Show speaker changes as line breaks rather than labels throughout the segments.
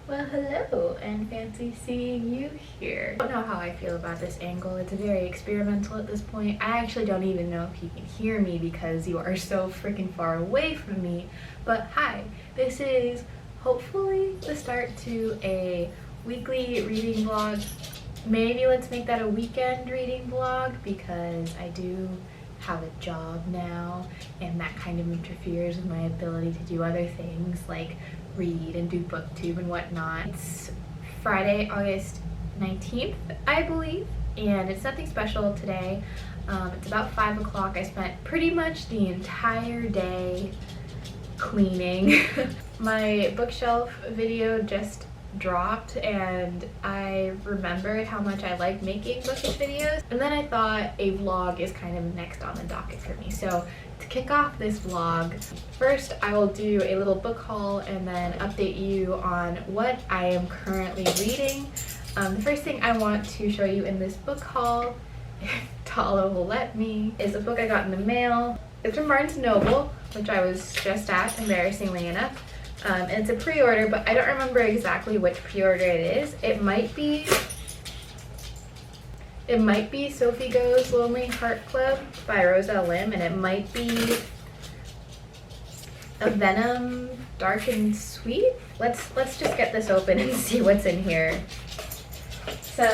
Well, hello, and fancy seeing you here. I don't know how I feel about this angle. It's very experimental at this point. I actually don't even know if you can hear me because you are so freaking far away from me. But hi, this is hopefully the start to a weekly reading vlog. Maybe let's make that a weekend reading vlog because I do have a job now and that kind of interferes with my ability to do other things like read and do booktube and whatnot. It's Friday, August 19th, I believe, and it's nothing special today. It's about 5 o'clock. I spent pretty much the entire day cleaning. My bookshelf video just dropped and I remembered how much I like making bookish videos, and then I thought a vlog is kind of next on the docket for me. So to kick off this vlog, first I will do a little book haul and then update you on what I am currently reading. The first thing I want to show you in this book haul, if Tala will let me, is a book I got in the mail. It's from Barnes & Noble, which I was just at, embarrassingly enough. And it's a pre-order, but I don't remember exactly which pre-order it is. It might be Sophie Go's Lonely Heart Club by Rosa Lim, and it might be A Venom Dark and Sweet. Let's just get this open and see what's in here. So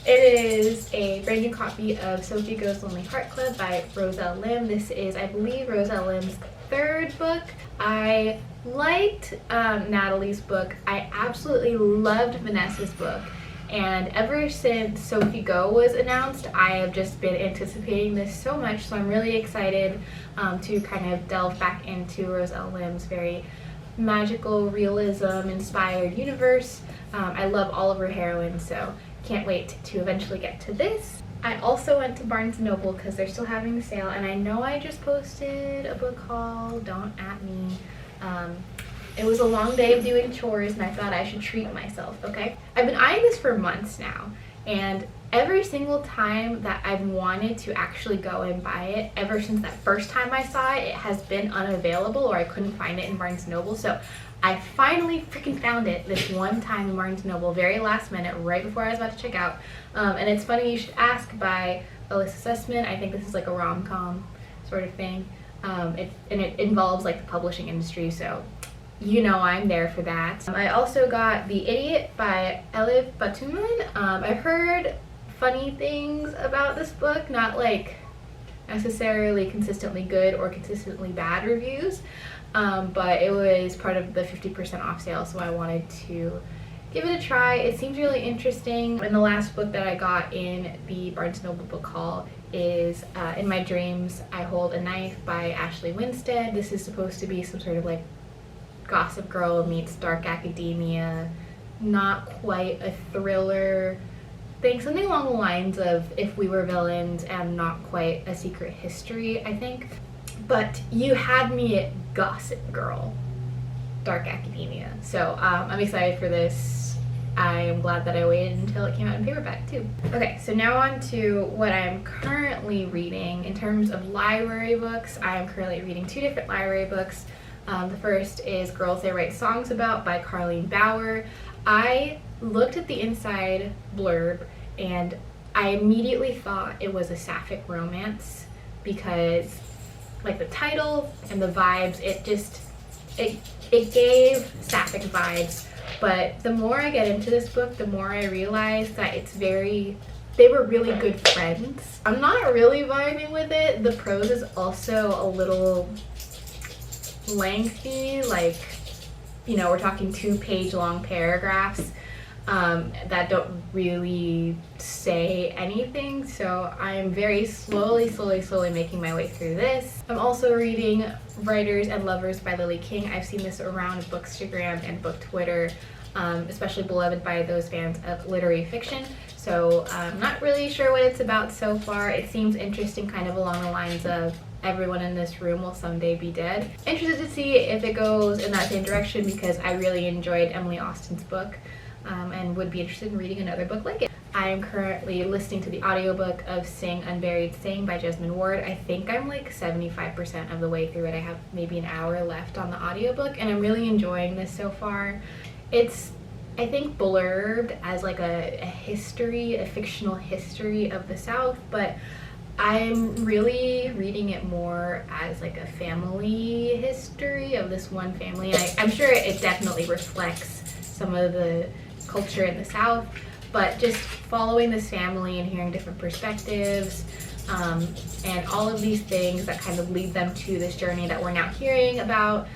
it is a brand new copy of Sophie Go's Lonely Heart Club by Rosa Lim. This is, I believe, Rosa Lim's third book. I liked Natalie's book. I absolutely loved Vanessa's book. And ever since Sophie Go was announced, I have just been anticipating this so much. So I'm really excited to kind of delve back into Rosa Lim's very magical realism inspired universe. I love all of her heroines, so can't wait to eventually get to this. I also went to Barnes & Noble because they're still having a sale, and I know I just posted a book haul, don't at me. It was a long day of doing chores and I thought I should treat myself, okay? I've been eyeing this for months now, and every single time that I've wanted to actually go and buy it, ever since that first time I saw it, it has been unavailable or I couldn't find it in Barnes & Noble. So I finally freaking found it this one time in Barnes & Noble, very last minute, right before I was about to check out. And it's Funny You Should Ask by Alyssa Sussman. I think this is like a rom-com sort of thing. It involves like the publishing industry, so you know I'm there for that. I also got The Idiot by Elif Batuman. I've heard funny things about this book, not like necessarily consistently good or consistently bad reviews, but it was part of the 50% off sale, so I wanted to give it a try. It seems really interesting. And the last book that I got in the Barnes & Noble book haul is In My Dreams I Hold a Knife by Ashley Winstead. This is supposed to be some sort of like Gossip Girl meets dark academia, not quite a thriller thing, something along the lines of If We Were Villains and not quite a secret history, I think. But you had me at Gossip Girl, dark academia. So I'm excited for this. I am glad that I waited until it came out in paperback too. Okay, so now on to what I'm currently reading. In terms of library books, I am currently reading 2 different library books. The first is Girls They Write Songs About by Carleen Bauer. I looked at the inside blurb and I immediately thought it was a sapphic romance because like the title and the vibes, it gave sapphic vibes. But the more I get into this book, the more I realize that they were really good friends. I'm not really vibing with it. The prose is also a little lengthy, like, you know, we're talking 2-page long paragraphs that don't really say anything, so I am very slowly making my way through this. I'm also reading Writers and Lovers by Lily King. I've seen this around Bookstagram and Book Twitter, especially beloved by those fans of literary fiction, so I'm not really sure what it's about so far. It seems interesting, kind of along the lines of Everyone in This Room Will Someday Be Dead. Interested to see if it goes in that same direction because I really enjoyed Emily Austen's book and would be interested in reading another book like it. I am currently listening to the audiobook of Sing Unburied Sing by Jesmyn Ward. I think I'm like 75% of the way through it. I have maybe an hour left on the audiobook and I'm really enjoying this so far. It's I think, blurbed as like a history, a fictional history of the South, but I'm really reading it more as like a family history of this one family. I'm sure it definitely reflects some of the culture in the South, but just following this family and hearing different perspectives, and all of these things that kind of lead them to this journey that we're now hearing about,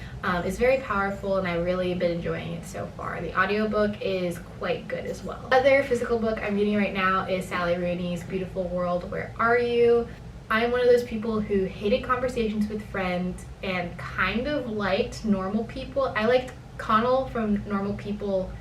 is very powerful, and I've really been enjoying it so far. The audiobook is quite good as well. Other physical book I'm reading right now is Sally Rooney's Beautiful World, Where Are You? I'm one of those people who hated Conversations with Friends and kind of liked Normal People. I liked Connell from Normal People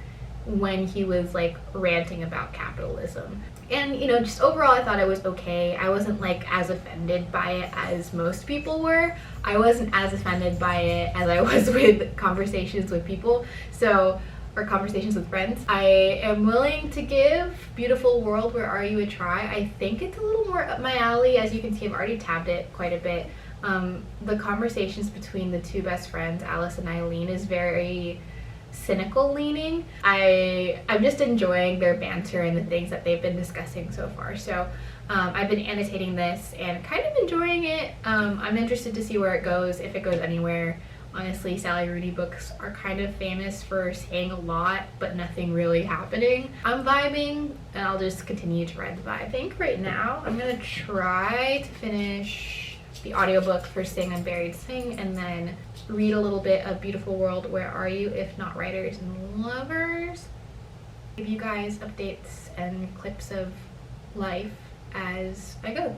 when he was like ranting about capitalism. And you know, just overall I thought it was okay. I wasn't like as offended by it as most people were. I wasn't as offended by it as I was with Conversations with People, or Conversations with Friends. I am willing to give Beautiful World, Where Are You a try. I think it's a little more up my alley. As you can see, I've already tabbed it quite a bit. The conversations between the two best friends, Alice and Eileen, is very cynical leaning. I'm just enjoying their banter and the things that they've been discussing so far. So I've been annotating this and kind of enjoying it. I'm interested to see where it goes, if it goes anywhere. Honestly, Sally Rooney books are kind of famous for saying a lot but nothing really happening. I'm vibing, and I'll just continue to ride the vibe. I think right now I'm gonna try to finish the audiobook for Sing Unburied Sing, and then read a little bit of Beautiful World, Where Are You, if not Writers and Lovers. Give you guys updates and clips of life as I go.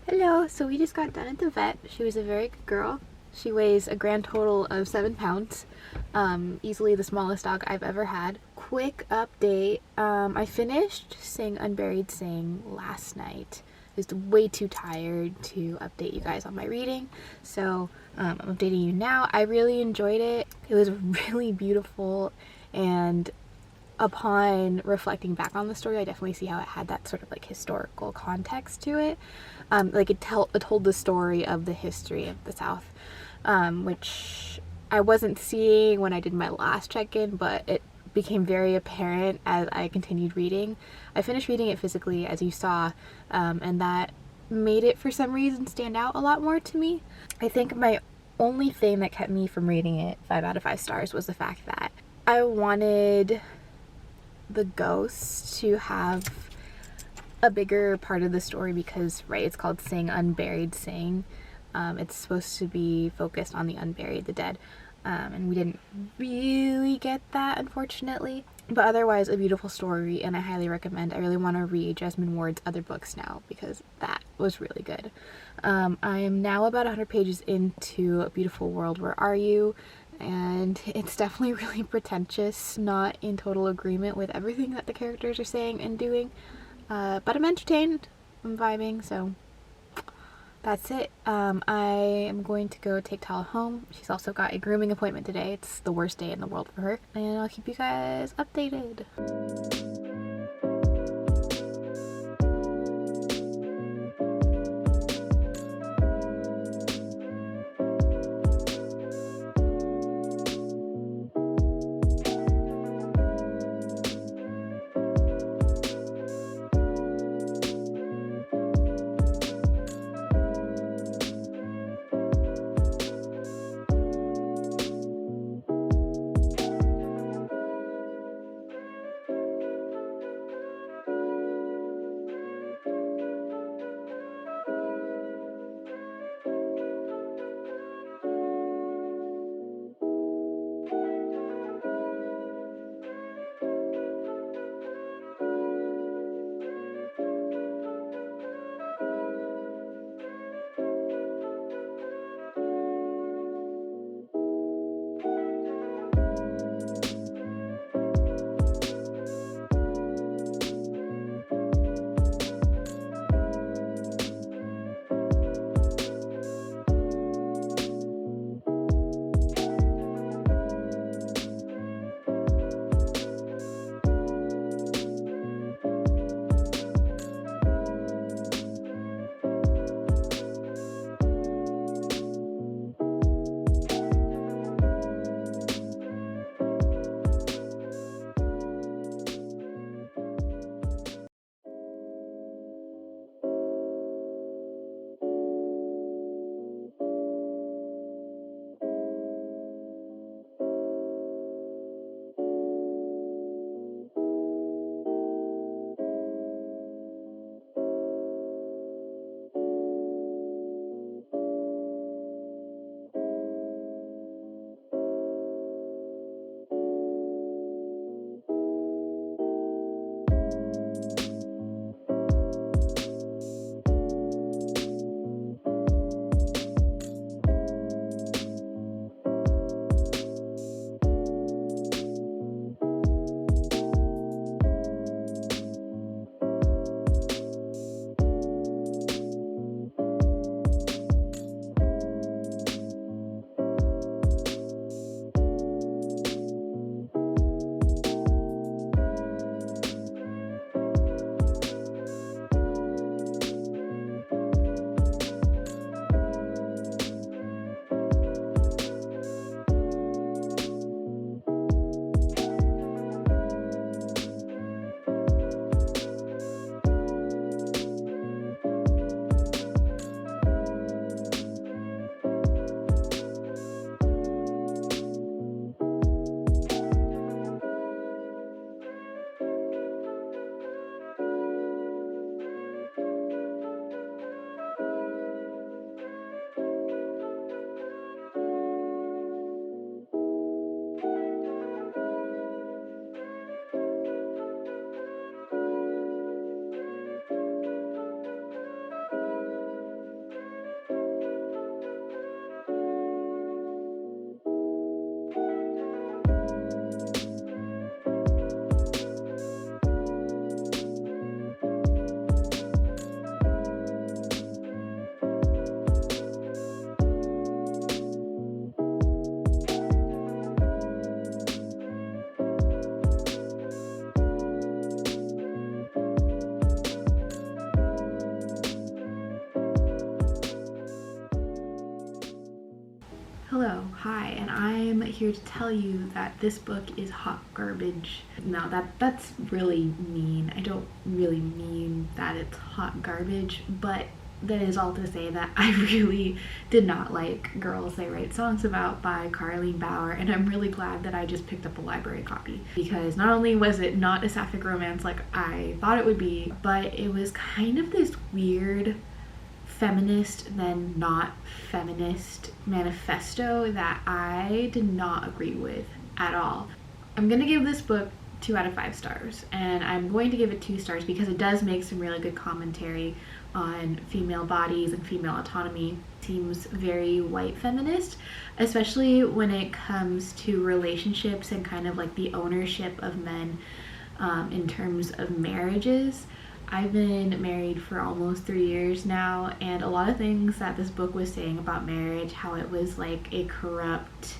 Hello, so we just got done at the vet. She was a very good girl. She weighs a grand total of 7 pounds. Easily the smallest dog I've ever had. Quick update. I finished Sing Unburied Sing last night. I was way too tired to update you guys on my reading, so I'm updating you now. I really enjoyed it. It was really beautiful, and upon reflecting back on the story, I definitely see how it had that sort of like historical context to it. Like it told the story of the history of the South, which I wasn't seeing when I did my last check-in, but it became very apparent as I continued reading. I finished reading it physically, as you saw, and that made it for some reason stand out a lot more to me. I think my only thing that kept me from reading it 5 out of 5 stars was the fact that I wanted the ghosts to have a bigger part of the story, because it's called Sing Unburied Sing. It's supposed to be focused on the unburied, the dead, and we didn't really get that, unfortunately. But otherwise, a beautiful story, and I highly recommend. I really want to read Jasmine Ward's other books now, because that was really good. I am now about 100 pages into A Beautiful World, Where Are You? And it's definitely really pretentious, not in total agreement with everything that the characters are saying and doing, but I'm entertained, I'm vibing, so that's it. I am going to go take Tala home. She's also got a grooming appointment today. It's the worst day in the world for her, and I'll keep you guys updated. I'm here to tell you that this book is hot garbage. No, that's really mean. I don't really mean that it's hot garbage, but that is all to say that I really did not like Girls They Write Songs About by Carleen Bauer, and I'm really glad that I just picked up a library copy, because not only was it not a sapphic romance like I thought it would be, but it was kind of this weird feminist then not feminist manifesto that I did not agree with at all. I'm gonna give this book 2 out of 5 stars, and I'm going to give it 2 stars because it does make some really good commentary on female bodies and female autonomy. Seems very white feminist, especially when it comes to relationships and kind of like the ownership of men in terms of marriages. I've been married for almost 3 years now, and a lot of things that this book was saying about marriage, how it was like a corrupt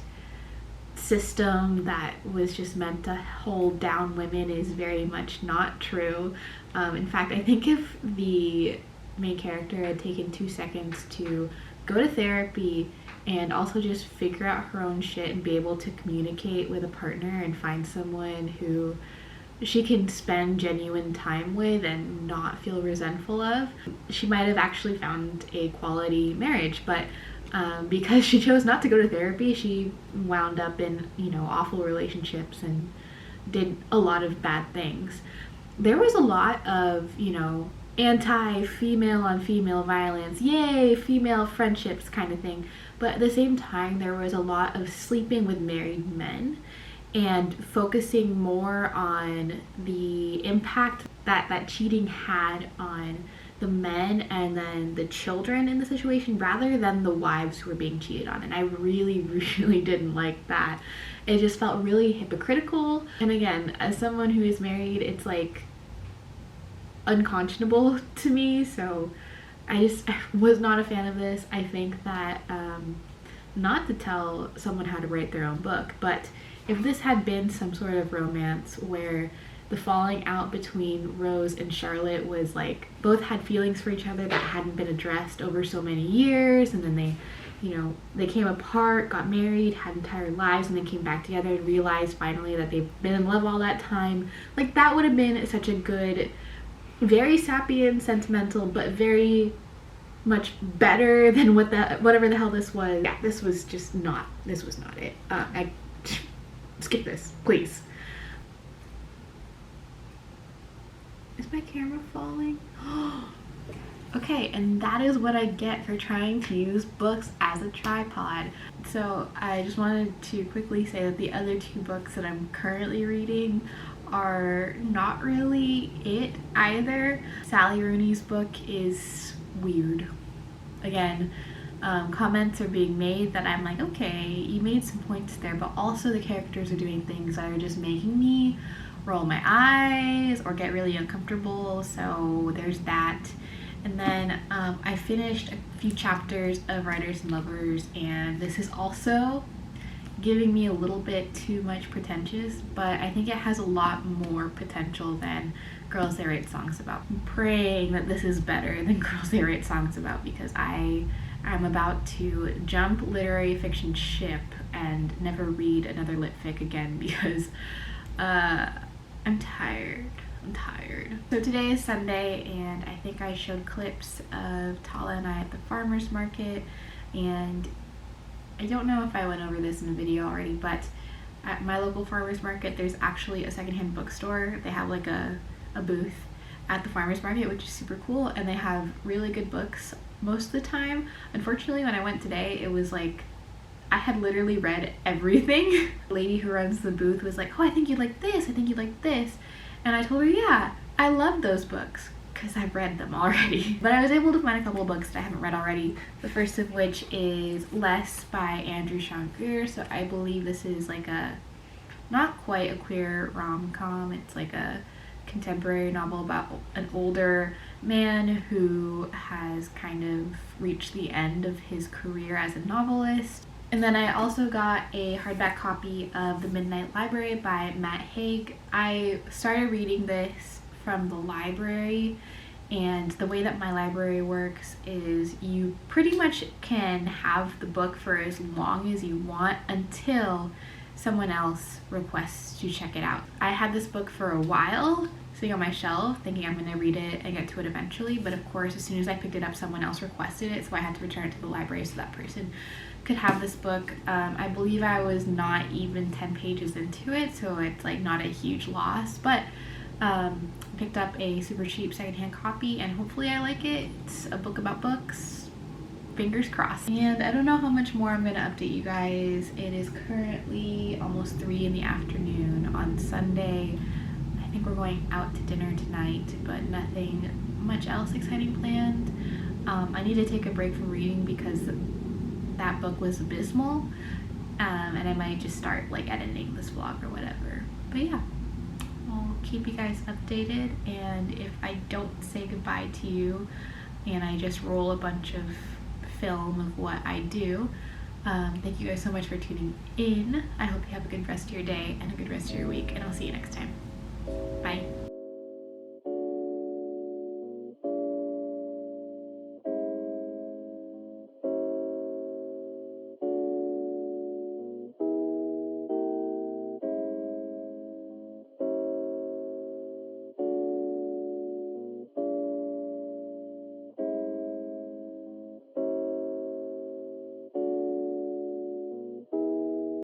system that was just meant to hold down women, is very much not true. In fact, I think if the main character had taken 2 seconds to go to therapy and also just figure out her own shit and be able to communicate with a partner and find someone who she can spend genuine time with and not feel resentful of, she might have actually found a quality marriage. But because she chose not to go to therapy, she wound up in, awful relationships and did a lot of bad things. There was a lot of, anti-female on female violence, yay, female friendships kind of thing. But at the same time, there was a lot of sleeping with married men and focusing more on the impact that cheating had on the men and then the children in the situation, rather than the wives who were being cheated on. And I really, really didn't like that. It just felt really hypocritical. And again, as someone who is married, it's like unconscionable to me. So I was not a fan of this. I think that, not to tell someone how to write their own book, but if this had been some sort of romance where the falling out between Rose and Charlotte was like both had feelings for each other that hadn't been addressed over so many years, and then they came apart, got married, had entire lives, and then came back together and realized finally that they've been in love all that time, like that would have been such a good, very sappy and sentimental, but very much better than whatever the hell this was. Yeah, this was not it. I skip this, please. Is my camera falling? Okay, and that is what I get for trying to use books as a tripod. So I just wanted to quickly say that the other 2 books that I'm currently reading are not really it either. Sally Rooney's book is weird. Again, comments are being made that I'm like, okay, you made some points there, but also the characters are doing things that are just making me roll my eyes or get really uncomfortable, so there's that. And then I finished a few chapters of Writers and Lovers, and this is also giving me a little bit too much pretentious, but I think it has a lot more potential than Girls They Write Songs About. I'm praying that this is better than Girls They Write Songs About, because I'm about to jump literary fiction ship and never read another lit fic again, because I'm tired. So today is Sunday, and I think I showed clips of Tala and I at the farmer's market, and I don't know if I went over this in the video already, but at my local farmer's market, there's actually a secondhand bookstore. They have like a booth at the farmer's market, which is super cool, and they have really good books most of the time. Unfortunately, when I went today, it was like I had literally read everything. The lady who runs the booth was like, oh, I think you'd like this, I think you'd like this. And I told her, yeah, I love those books because I've read them already. But I was able to find a couple of books that I haven't read already. The first of which is Less by Andrew Schanker. So I believe this is like not quite a queer rom-com. It's like a contemporary novel about an older man who has kind of reached the end of his career as a novelist. And then I also got a hardback copy of The Midnight Library by Haig. I started reading this from the library, And the way that my library works is you pretty much can have the book for as long as you want until someone else requests to check it out. I had this book for a while sitting on my shelf thinking I'm going to read it and get to it eventually, but of course as soon as I picked it up someone else requested it, so I had to return it to the library so that person could have this book. I believe I was not even 10 pages into it, so it's like not a huge loss, but picked up a super cheap secondhand copy and hopefully I like it. It's a book about books. Fingers crossed. And I don't know how much more I'm going to update you guys. It is currently almost 3 in the afternoon on Sunday. I think we're going out to dinner tonight, but nothing much else exciting planned. I need to take a break from reading because that book was abysmal, and I might just start like editing this vlog or whatever. But yeah, I'll keep you guys updated, and if I don't say goodbye to you and I just roll a bunch of film of what I do, thank you guys so much for tuning in. I hope you have a good rest of your day and a good rest of your week, and I'll see you next time. Bye.